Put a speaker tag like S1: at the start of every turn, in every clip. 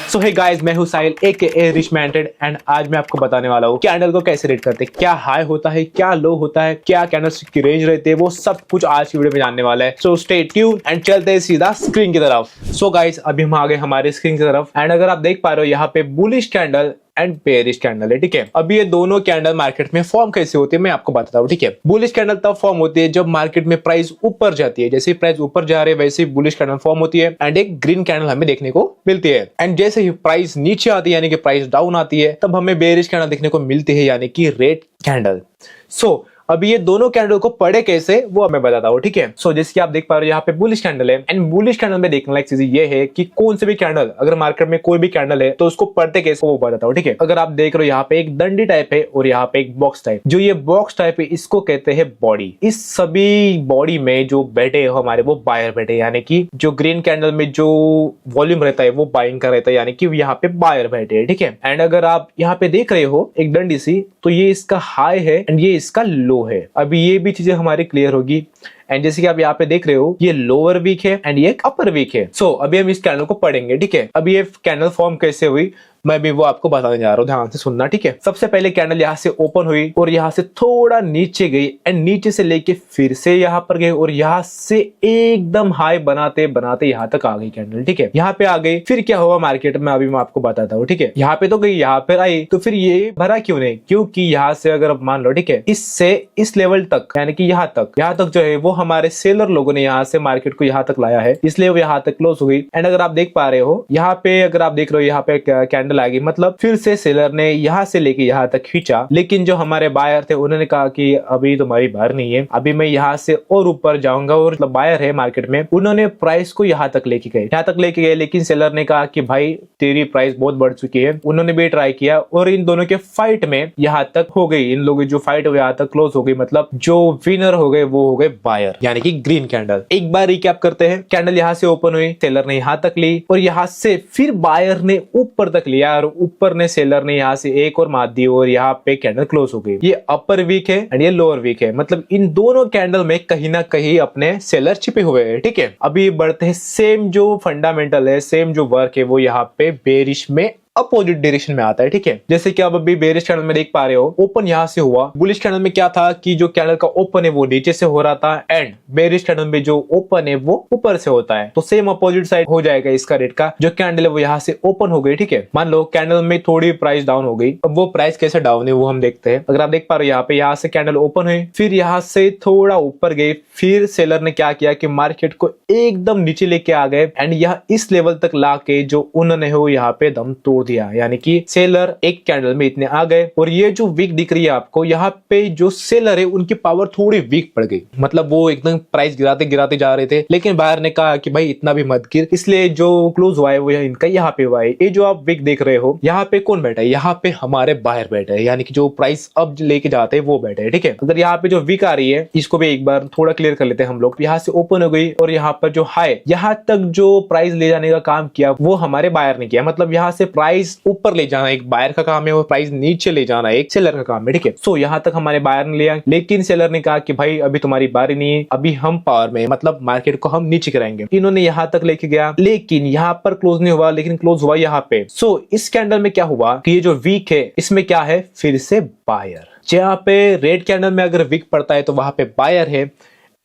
S1: सो hey guys, मैं हूं साहिल AKA rich मैंटेड and आज मैं आपको बताने वाला हूं कैंडल को कैसे रेट करते हैं, क्या हाई होता है, क्या लो होता है, क्या कैंडलस्टिक की रेंज रहती है, वो सब कुछ आज की वीडियो में जानने वाला है। सो स्टे ट्यून एंड चलते हैं सीधा स्क्रीन की तरफ। सो गाइस, अभी हम आ गए हमारे स्क्रीन की तरफ एंड अगर आप देख पा रहे हो यहाँ पे bullish candle and bearish candle है। ठीक है, अभी ये दोनों कैंडल मार्केट में फॉर्म कैसे होती है मैं आपको बताता हूँ। ठीक है, बुलिश कैंडल तब फॉर्म होती है जब मार्केट में प्राइस ऊपर जाती है। जैसे प्राइस ऊपर जा रहे है वैसे ही बुलिश कैंडल फॉर्म होती है एंड एक ग्रीन कैंडल हमें देखने को मिलती है। एंड जैसे ही प्राइस नीचे आती है यानी कि प्राइस डाउन आती है तब हमें बेयरिश कैंडल देखने को मिलती है यानी कि रेड कैंडल। सो अभी ये दोनों कैंडल को पढ़े कैसे वो मैं बताता हूँ। ठीक है, सो जैसे कि आप देख पा रहे हो यहाँ पे बुलिश कैंडल है एंड बुलिश कैंडल में देखने लायक चीज ये है कि कौन से भी कैंडल अगर मार्केट में कोई भी कैंडल है तो उसको पढ़ते कैसे वो बताता हूँ। ठीक है, अगर आप देख रहे हो यहाँ पे एक दंडी टाइप है और यहाँ पे एक बॉक्स टाइप, जो ये बॉक्स टाइप है इसको कहते हैं बॉडी। इस सभी बॉडी में जो बैठे हो हमारे वो बायर बैठे, यानी कि जो ग्रीन कैंडल में जो वॉल्यूम रहता है वो बाइंग का रहता है, यानी कि यहाँ पे बायर बैठे है। ठीक है, एंड अगर आप यहाँ पे देख रहे हो एक डंडी सी, तो ये इसका हाई है एंड ये इसका लो है। अभी ये भी चीजें हमारी क्लियर होगी एंड जैसे कि आप यहाँ पे देख रहे हो ये लोअर वीक है एंड ये अपर वीक है। सो अभी हम इस कैंडल को पढ़ेंगे। ठीक है, अभी ये कैंडल फॉर्म कैसे हुई मैं भी वो आपको बताने जा रहा हूँ, ध्यान से सुनना। ठीक है, सबसे पहले कैंडल यहाँ से ओपन हुई और यहाँ से थोड़ा नीचे गई एंड नीचे से लेके फिर से यहाँ पर गई और यहाँ से एकदम हाई बनाते बनाते यहाँ तक आ गई कैंडल। ठीक है, यहाँ पे आ गई, फिर क्या हुआ मार्केट में अभी मैं आपको बताता हूँ। ठीक है, यहाँ पे तो गई, यहाँ पर आई, तो फिर ये भरा क्यों नहीं, क्योंकि यहाँ से अगर आप मान लो, ठीक है, इससे इस लेवल तक यानी कि यहाँ तक जो है वो हमारे सेलर लोगों ने यहाँ से मार्केट को यहाँ तक लाया है, इसलिए वो यहाँ तक क्लोज हो गई। एंड अगर आप देख पा रहे हो यहाँ पे, अगर आप देख रहे हो यहाँ पे कैंडल आ गई, मतलब फिर से सेलर ने यहाँ से लेके यहाँ तक खींचा, लेकिन जो हमारे बायर थे उन्होंने कहा कि अभी तुम्हारी बार नहीं है, अभी मैं यहाँ से और ऊपर जाऊंगा। और मतलब बायर है मार्केट में, उन्होंने प्राइस को यहाँ तक लेके गए, लेकिन सेलर ने कहा कि भाई तेरी प्राइस बहुत बढ़ चुकी है। उन्होंने भी ट्राई किया और इन दोनों के फाइट में यहाँ तक हो गई, इन लोगों जो फाइट हुई यहाँ तक क्लोज हो गई, मतलब जो विनर हो गए वो हो गए बायर यानी कि ग्रीन कैंडल। एक बार रिकैप करते हैं, कैंडल यहाँ से ओपन हुई, सेलर ने यहाँ तक ली और यहाँ से फिर बायर ने ऊपर तक लिया और ऊपर ने सेलर ने यहाँ से एक और मार दी और यहाँ पे कैंडल क्लोज हो गई। ये अपर वीक है एंड ये लोअर वीक है, मतलब इन दोनों कैंडल में कहीं ना कहीं अपने सेलर छिपे हुए हैं। ठीक है, अभी बढ़ते हैं, सेम जो फंडामेंटल है, सेम जो वर्क है वो यहाँ पे बेरिश में अपोजिट डायरेक्शन में आता है। ठीक है, जैसे कि आप अभी बेरिश कैंडल में देख पा रहे हो ओपन यहाँ से हुआ, बुलिश कैंडल में क्या था कि जो कैंडल का ओपन है वो नीचे से हो रहा था एंड बेरिश कैंडल में जो ओपन है वो ऊपर से होता है, तो सेम अपोजिट साइड हो जाएगा इसका रेट का। जो कैंडल है वो यहाँ से ओपन हो गई। ठीक है, मान लो कैंडल में थोड़ी प्राइस डाउन हो गई, अब वो प्राइस कैसे डाउन है वो हम देखते हैं। अगर आप देख पा रहे हो यहाँ पे, यहाँ से कैंडल ओपन हुई, फिर यहाँ से थोड़ा ऊपर गई, फिर सेलर ने क्या किया कि मार्केट को एकदम नीचे लेके आ गए एंड यह इस लेवल तक ला के जो उन्होंने हो यहाँ पे दम तोड़ दिया, यानी कि सेलर एक कैंडल में इतने आ गए। और ये जो वीक दिख रही है आपको, यहाँ पे जो सेलर है उनकी पावर थोड़ी वीक पड़ गई, मतलब वो एकदम प्राइस गिराते गिराते जा रहे थे, लेकिन बाहर ने कहा कि भाई इतना भी मत गिर, इसलिए जो क्लोज हुआ है वो इनका यहाँ पे हुआ है। ये जो आप वीक देख रहे हो यहाँ पे कौन बैठा है, यहाँ पे हमारे बाहर बैठे है, यानी कि जो प्राइस अब लेके जाते हैं वो बैठे है। ठीक है, अगर यहाँ पे जो वीक आ रही है इसको भी एक बार थोड़ा क्लियर कर लेते हैं हम लोग। यहाँ से ओपन हो गई और यहाँ पर जो हाई, यहाँ तक जो प्राइस ले जाने का काम किया वो हमारे बायर ने किया, मतलब यहाँ से प्राइस ऊपर ले जाना एक बायर का काम है और प्राइस नीचे ले जाना एक सेलर का काम है। ठीक है, सो यहाँ तक हमारे बायर ने लिया, लेकिन सेलर ने कहा कि भाई अभी तुम्हारी बारी नहीं है, अभी हम पावर में, मतलब मार्केट को हम नीचे कराएंगे। इन्होंने यहाँ तक लेके गया, लेकिन यहाँ पर क्लोज नहीं हुआ, लेकिन क्लोज हुआ यहाँ पे। सो इस कैंडल में क्या हुआ कि ये जो वीक है इसमें क्या है, फिर से बायर। जहाँ पे रेड कैंडल में अगर वीक पड़ता है तो वहां पे बायर है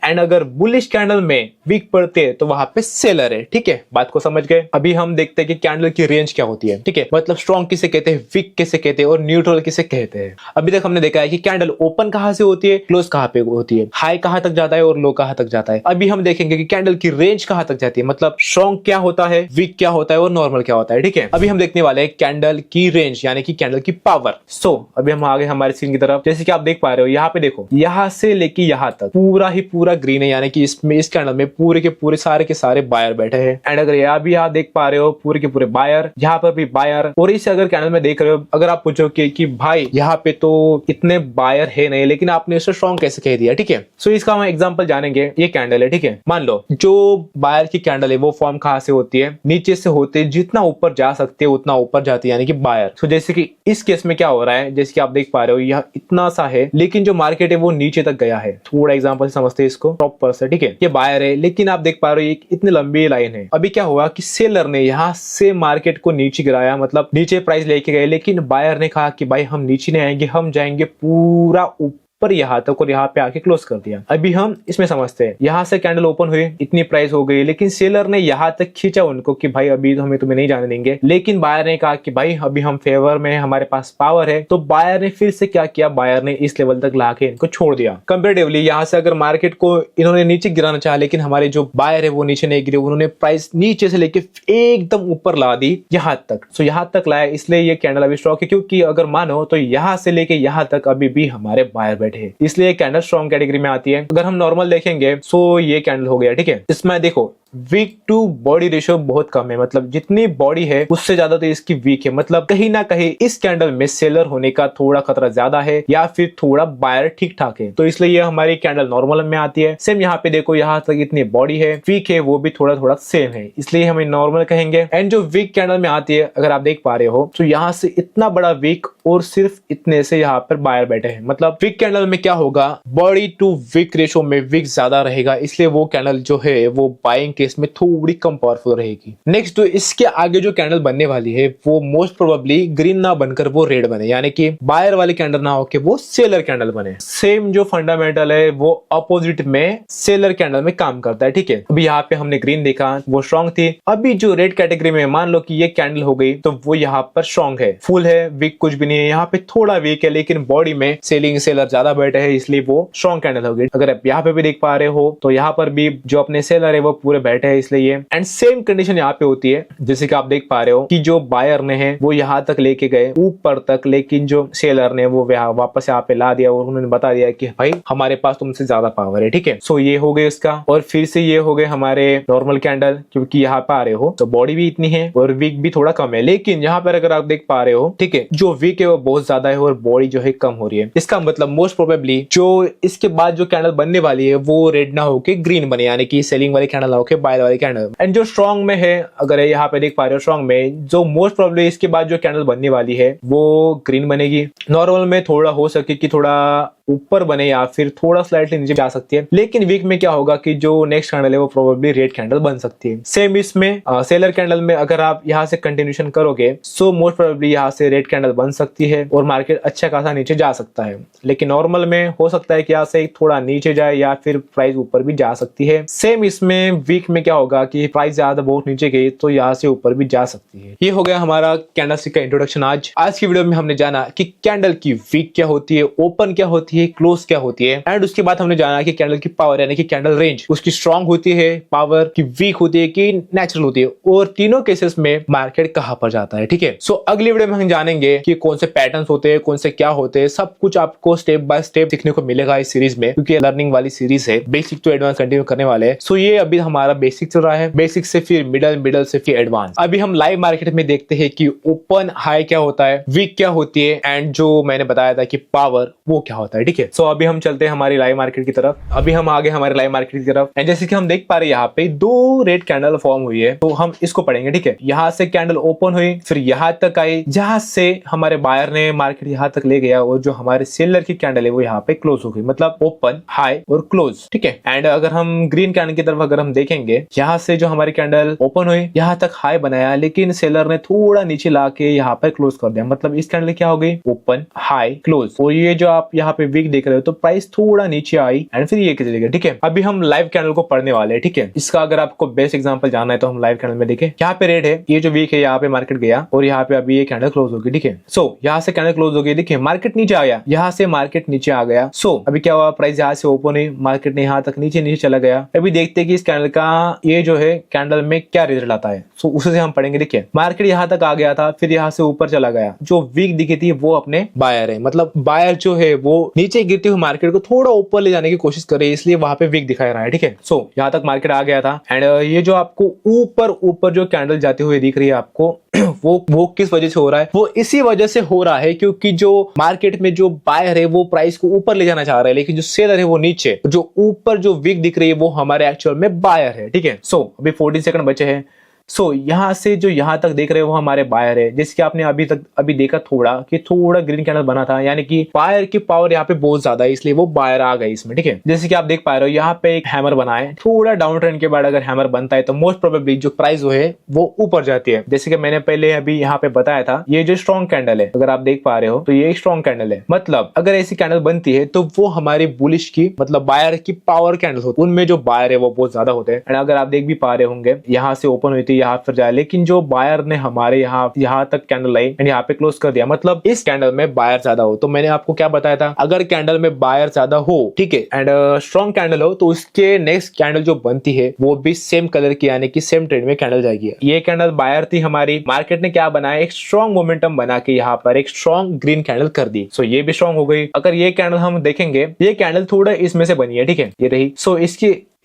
S1: एंड अगर बुलिश कैंडल में वीक पड़ते हैं तो वहां पे सेलर है। ठीक है, बात को समझ गए। अभी हम देखते हैं कि कैंडल की रेंज क्या होती है। ठीक है, मतलब स्ट्रॉन्ग किसे कहते हैं, वीक किसे कहते हैं और न्यूट्रल किसे कहते हैं। अभी तक हमने देखा है कि कैंडल ओपन कहां से होती है, क्लोज कहां पे होती है, हाई कहां तक जाता है और लो कहां तक जाता है। अभी हम देखेंगे कि कैंडल की रेंज कहां तक जाती है, मतलब स्ट्रॉन्ग क्या होता है, वीक क्या होता है और नॉर्मल क्या होता है। ठीक है, अभी हम देखने वाले हैं कैंडल की रेंज यानी कि कैंडल की पावर। सो अभी हम आगे हमारे स्क्रीन की तरफ, जैसे कि आप देख पा रहे हो यहाँ पे देखो, यहाँ से लेके यहाँ तक पूरा ही पूरा ग्रीन है, यानी कि इस कैंडल में पूरे के पूरे सारे के सारे बायर बैठे हैं। एंड अगर यहाँ भी आप देख पा रहे हो पूरे के पूरे बायर, यहाँ पर भी बायर। और इस अगर कैंडल में देख रहे हो, अगर आप पूछो कि भाई यहाँ पे तो इतने बायर है नहीं, लेकिन आपने इसे स्ट्रॉन्ग कैसे कह दिया। ठीक है, सो इसका हम एग्जांपल जानेंगे। ये कैंडल है, ठीक है, मान लो जो बायर की कैंडल है वो फॉर्म कहां से होती है, नीचे से होते, जितना ऊपर जा सकते हैं उतना ऊपर जाती है, यानी कि बायर। सो जैसे कि इस केस में क्या हो रहा है, जैसे कि आप देख पा रहे हो यह इतना सा है, लेकिन जो मार्केट है वो नीचे तक गया है। थोड़ा एग्जांपल समझते हैं इसको। इसको प्रॉपर से, ठीक है। ये बायर है, लेकिन आप देख पा रहे हो इतनी लंबी लाइन है। अभी क्या हुआ कि सेलर ने यहाँ से मार्केट को नीचे गिराया, मतलब नीचे प्राइस लेके गए, लेकिन बायर ने कहा कि भाई हम नीचे नहीं आएंगे, हम जाएंगे पूरा पर यहाँ तक और यहाँ पे आके क्लोज कर दिया। अभी हम इसमें समझते हैं, यहाँ से कैंडल ओपन हुई, इतनी प्राइस हो गई, लेकिन सेलर ने यहाँ तक खींचा उनको कि भाई अभी हमें तुम्हें नहीं जाने देंगे। लेकिन बायर ने कहा कि भाई अभी हम फेवर में, हमारे पास पावर है। तो बायर ने फिर से क्या किया, बायर ने इस लेवल तक लाके इनको छोड़ दिया। कंपेरेटिवली यहाँ से अगर मार्केट को इन्होंने नीचे गिराना चाहा, लेकिन हमारे जो बायर है वो नीचे नहीं गिरे, उन्होंने प्राइस नीचे से लेके एकदम ऊपर ला दी यहाँ तक। सो यहाँ तक लाया, इसलिए ये कैंडल अभी स्ट्रॉक है, क्योंकि अगर मानो तो यहाँ से लेके यहाँ तक अभी भी हमारे बायर बैठे हैं, इसलिए कैंडल स्ट्रॉन्ग कैटेगरी में आती है। अगर हम नॉर्मल देखेंगे सो ये कैंडल हो गया, ठीक है। इसमें देखो वीक टू बॉडी रेशियो बहुत कम है, मतलब जितनी बॉडी है उससे ज्यादा तो इसकी वीक है। मतलब कहीं ना कहीं इस कैंडल में सेलर होने का थोड़ा खतरा ज्यादा है, या फिर थोड़ा बायर ठीक ठाक है, तो इसलिए ये हमारी कैंडल नॉर्मल में आती है। सेम यहाँ पे देखो, यहाँ तक इतनी बॉडी है, वीक है, वो भी थोड़ा थोड़ा सेम है, इसलिए हमें नॉर्मल कहेंगे। एंड जो वीक कैंडल में आती है, अगर आप देख पा रहे हो, तो यहाँ से इतना बड़ा वीक और सिर्फ इतने से यहाँ पर बायर बैठे हैं। मतलब वीक कैंडल में क्या होगा, बॉडी टू वीक रेशियो में वीक ज्यादा रहेगा, इसलिए वो कैंडल जो है वो बाइंग केस में थोड़ी कम पावरफुल रहेगी। नेक्स्ट तो इसके आगे जो कैंडल बनने वाली है वो मोस्ट प्रोबेबली ग्रीन ना बनकर वो रेड बने, यानी कि बायर वाली कैंडल ना होके वो सेलर कैंडल बने। सेम जो फंडामेंटल है वो अपोजिट में सेलर कैंडल में काम करता है, ठीक है। अभी यहाँ पे हमने ग्रीन देखा, वो स्ट्रॉन्ग थी। अभी जो रेड कैटेगरी में मान लो कि ये कैंडल हो गई, तो वो यहाँ पर स्ट्रॉन्ग है, फुल है, वीक कुछ भी नहीं है। यहाँ पे थोड़ा वीक है, लेकिन बॉडी में सेलिंग सेलर ज्यादा बैठे हैं, इसलिए वो स्ट्रॉन्ग कैंडल हो गई। अगर आप यहाँ पे भी देख पा रहे हो, तो यहाँ पर भी जो अपने सेलर है वो पूरे बैठे हैं, इसलिए ये। एंड सेम कंडीशन यहाँ पे होती है, जैसे कि आप देख पा रहे हो कि जो बायर ने है वो यहाँ तक लेके गए ऊपर तक, लेकिन जो सेलर ने वो वापस यहाँ पे ला दिया और उन्होंने बता दिया कि भाई हमारे पास तुमसे ज्यादा पावर है, ठीक है। सो ये हो गए इसका, और फिर से ये हो गए हमारे नॉर्मल कैंडल, क्योंकि यहाँ पे आ रहे हो तो बॉडी भी इतनी है और वीक भी थोड़ा कम है। लेकिन यहाँ पर अगर आप देख पा रहे हो, ठीक है, जो वीक है वो बहुत ज्यादा है और बॉडी जो है कम हो रही है। इसका मतलब मोस्ट प्रोबेबली जो इसके बाद जो कैंडल बनने वाली है वो रेड ना होके ग्रीन बने, यानी कि सेलिंग वाली कैंडल ना होके बायर वाली कैंडल। एंड जो स्ट्रॉन्ग में है, अगर यहाँ पे देख पा रहे हो स्ट्रॉन्ग में, जो मोस्ट प्रोबेबली इसके बाद जो कैंडल बनने वाली है वो ग्रीन बनेगी। नॉर्मल में थोड़ा हो सके कि थोड़ा ऊपर बने या फिर थोड़ा स्लाइटली नीचे जा सकती है, लेकिन वीक में क्या होगा कि जो नेक्स्ट कैंडल है वो प्रोबेबली रेड कैंडल बन सकती है। सेम इसमें सेलर कैंडल में अगर आप यहाँ से कंटिन्यूशन करोगे, सो मोस्ट प्रोबेबली यहाँ से रेड कैंडल बन सकती है और मार्केट अच्छा खासा नीचे जा सकता है। लेकिन नॉर्मल में हो सकता है कि यहाँ से थोड़ा नीचे जाए या फिर प्राइस ऊपर भी जा सकती है। सेम इसमें वीक में क्या होगा कि प्राइस ज्यादा बहुत नीचे गई तो यहाँ से ऊपर भी जा सकती है। ये हो गया हमारा कैंडलस्टिक का इंट्रोडक्शन। आज की वीडियो में हमने जाना कि कैंडल की वीक क्या होती है, ओपन क्या होती है, क्लोज क्या होती है, एंड उसके बाद हमने जाना कि कैंडल की पावर यानी कि कैंडल रेंज उसकी स्ट्रॉन्ग होती है, पावर की वीक होती है कि नेचुरल होती है, और तीनों केसेस में मार्केट कहां पर जाता है, ठीक है। सो अगली वीडियो में हम जानेंगे कि कौन से पैटर्न्स होते हैं, कौन से क्या होते हैं, सब कुछ आपको स्टेप बाय स्टेप सीखने को मिलेगा इस सीरीज में, क्योंकि लर्निंग वाली सीरीज है। बेसिक टू एडवांस कंटिन्यू करने वाले हैं। सो ये अभी हमारा बेसिक चल रहा है, बेसिक से फिर मिडल, मिडल से फिर एडवांस। अभी हम लाइव मार्केट में देखते हैं कि ओपन हाई क्या होता है, वीक क्या होती है, एंड जो मैंने बताया था कि पावर वो क्या होता है, ठीक है। सो अभी हम चलते हैं हमारी लाइव मार्केट की तरफ। अभी हम आगे हमारे लाइव मार्केट की तरफ, एंड जैसे कि हम देख पा रहे हैं यहाँ पे दो रेड कैंडल फॉर्म हुई है, तो हम इसको पढ़ेंगे, ठीक है। यहाँ से कैंडल ओपन हुई, फिर यहाँ तक आई, जहां से हमारे बायर ने मार्केट यहाँ तक ले गया, और जो हमारे सेलर की कैंडल है वो यहाँ पे क्लोज हो गई, मतलब ओपन, हाई और क्लोज, ठीक है। एंड अगर हम ग्रीन कैंडल की तरफ अगर हम देखेंगे, यहाँ से जो हमारी कैंडल ओपन हुई यहाँ तक हाई बनाया, लेकिन सेलर ने थोड़ा नीचे लाके यहाँ पे क्लोज कर दिया, मतलब इस कैंडल क्या हो गई, ओपन, हाई, क्लोज। और ये जो आप यहाँ पे वीक देख रहे हो, तो प्राइस थोड़ा नीचे आई एंड फिर ये चले गए, ठीक है। अभी हम लाइव कैंडल को पढ़ने वाले हैं, ठीक है। इसका अगर आपको बेस्ट एग्जांपल जानना है तो हम लाइव कैंडल में देखें। यहाँ पे रेड है, ये जो वीक है यहाँ पे मार्केट गया और यहाँ पे अभी ये कैंडल क्लोज होगी, ठीक है। सो यहाँ से कैंडल क्लोज हो गई, देखिए मार्केट नीचे आ गया, यहाँ से मार्केट नीचे आ गया। सो अभी क्या हुआ, प्राइस यहाँ से ओपन हुई, मार्केट ने यहाँ तक नीचे चला गया। अभी देखते हैं कि इस कैंडल का ये जो है कैंडल में क्या रिजल्ट आता है। सो उसे हम पढ़ेंगे, देखिए मार्केट यहाँ तक आ गया था, फिर यहाँ से ऊपर चला गया, जो वीक दिखी थी वो अपने बायर है, मतलब बायर जो है वो नीचे गिरती हुई मार्केट को थोड़ा ऊपर ले जाने की कोशिश कर रही है, इसलिए वहां पे वीक दिखा रहा है, ठीक है। सो यहाँ तक मार्केट आ गया था, एंड ये जो आपको ऊपर जो कैंडल जाते हुए दिख रही है आपको वो किस वजह से हो रहा है, वो इसी वजह से हो रहा है क्योंकि जो मार्केट में जो बायर है वो प्राइस को ऊपर ले जाना चाह रहा है, लेकिन जो सेलर है वो नीचे। जो ऊपर जो वीक दिख रही है वो हमारे एक्चुअल में बायर है, ठीक है। सो अभी 14 सेकंड बचे हैं, सो यहाँ से जो यहाँ तक देख रहे हो वो हमारे बायर है, जैसे कि आपने अभी देखा थोड़ा ग्रीन कैंडल बना था, यानी कि बायर की पावर यहाँ पे बहुत ज्यादा है, इसलिए वो बायर आ गई इसमें। ठीक है, जैसे कि आप देख पा रहे हो यहाँ पे एक हैमर बना है, थोड़ा डाउन ट्रेंड के बाद अगर हैमर बनता है तो मोस्ट प्रोबेबली जो प्राइस है वो ऊपर जाती है। जैसे कि मैंने पहले अभी यहाँ पे बताया था, ये जो स्ट्रॉन्ग कैंडल है अगर आप देख पा रहे हो तो ये स्ट्रॉन्ग कैंडल है, मतलब अगर ऐसी कैंडल बनती है तो वो हमारी बुलिश की मतलब बायर की पावर कैंडल होती है, उनमें जो बायर है वो बहुत ज्यादा होते हैं। एंड अगर आप देख भी पा रहे होंगे यहाँ से ओपन हुई थी, यहाँ फिर जाए, लेकिन जो बायर ने हमारे यहाँ तक कैंडल लाई एंड यहाँ पे क्लोज कर दिया, मतलब इस कैंडल में बायर ज्यादा हो। तो मैंने आपको क्या बताया था, अगर कैंडल में बायर ज्यादा हो, ठीक है, एंड स्ट्रॉन्ग कैंडल हो, तो उसके नेक्स्ट कैंडल जो बनती है वो भी सेम कलर की, यानी कि सेम ट्रेड में कैंडल जाएगी। ये कैंडल बायर थी हमारी, मार्केट ने क्या बनाया, एक स्ट्रॉन्ग मोमेंटम बना के यहाँ पर एक स्ट्रॉन्ग ग्रीन कैंडल कर दी। सो ये भी स्ट्रॉन्ग हो गई। अगर ये कैंडल हम देखेंगे, ये कैंडल थोड़ा इसमें से बनी है, ठीक है, ये रही। सो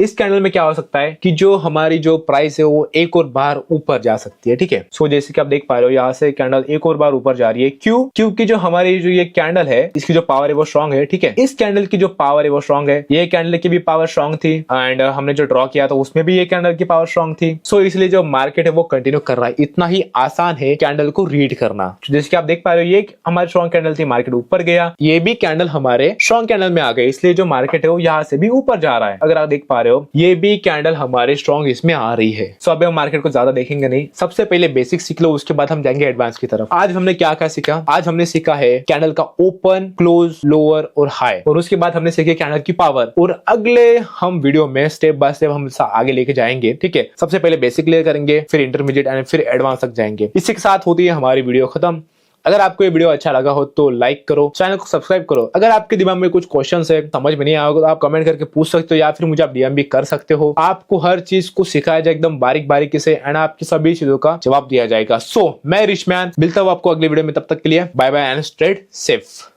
S1: इस कैंडल में क्या हो सकता है कि जो हमारी जो प्राइस है वो एक और बार ऊपर जा सकती है। ठीक है, सो जैसे कि आप देख पा रहे हो यहाँ से कैंडल एक और बार ऊपर जा रही है। क्यों? क्योंकि जो हमारी जो ये कैंडल है इसकी जो पावर है वो स्ट्रॉन्ग है। ठीक है, इस कैंडल की जो पावर है वो स्ट्रॉन्ग है, ये कैंडल की भी पावर स्ट्रॉन्ग थी, एंड हमने जो ड्रॉ किया था उसमें भी ये कैंडल की पावर स्ट्रॉन्ग थी। सो इसलिए जो मार्केट है वो कंटिन्यू कर रहा है। इतना ही आसान है कैंडल को रीड करना। जैसे कि आप देख पा रहे हो ये हमारी स्ट्रॉन्ग कैंडल थी, मार्केट ऊपर गया, ये भी कैंडल हमारे स्ट्रॉन्ग कैंडल में आ गई, इसलिए जो मार्केट है वो यहाँ से भी ऊपर जा रहा है। अगर आप देख पा रहे हो ये भी कैंडल हमारे स्ट्रॉन्ग इसमें आ रही है। सो अभी हम मार्केट को ज्यादा देखेंगे नहीं, सबसे पहले बेसिक सीख लो, उसके बाद हम जाएंगे एडवांस की तरफ। आज हमने क्या क्या सीखा? आज हमने सीखा है कैंडल का ओपन, क्लोज, लोअर और हाई, और उसके बाद हमने सीखी कैंडल की पावर। और अगले हम वीडियो में स्टेप बाय स्टेप हम आगे लेके जाएंगे। ठीक है, सबसे पहले बेसिक क्लियर करेंगे, फिर इंटरमीडिएट एंड फिर एडवांस तक जाएंगे। इसी के साथ होती है हमारी वीडियो खत्म। अगर आपको ये वीडियो अच्छा लगा हो तो लाइक करो, चैनल को सब्सक्राइब करो। अगर आपके दिमाग में कुछ क्वेश्चन है, समझ में नहीं आया होगा तो आप कमेंट करके पूछ सकते हो, या फिर मुझे आप डीएम भी कर सकते हो। आपको हर चीज को सिखाया जाए एकदम बारीक बारीकी से, एंड आपकी सभी चीजों का जवाब दिया जाएगा। सो मैं रिचमैन मिलता हूँ आपको अगले वीडियो में, तब तक के लिए bye bye and stay safe.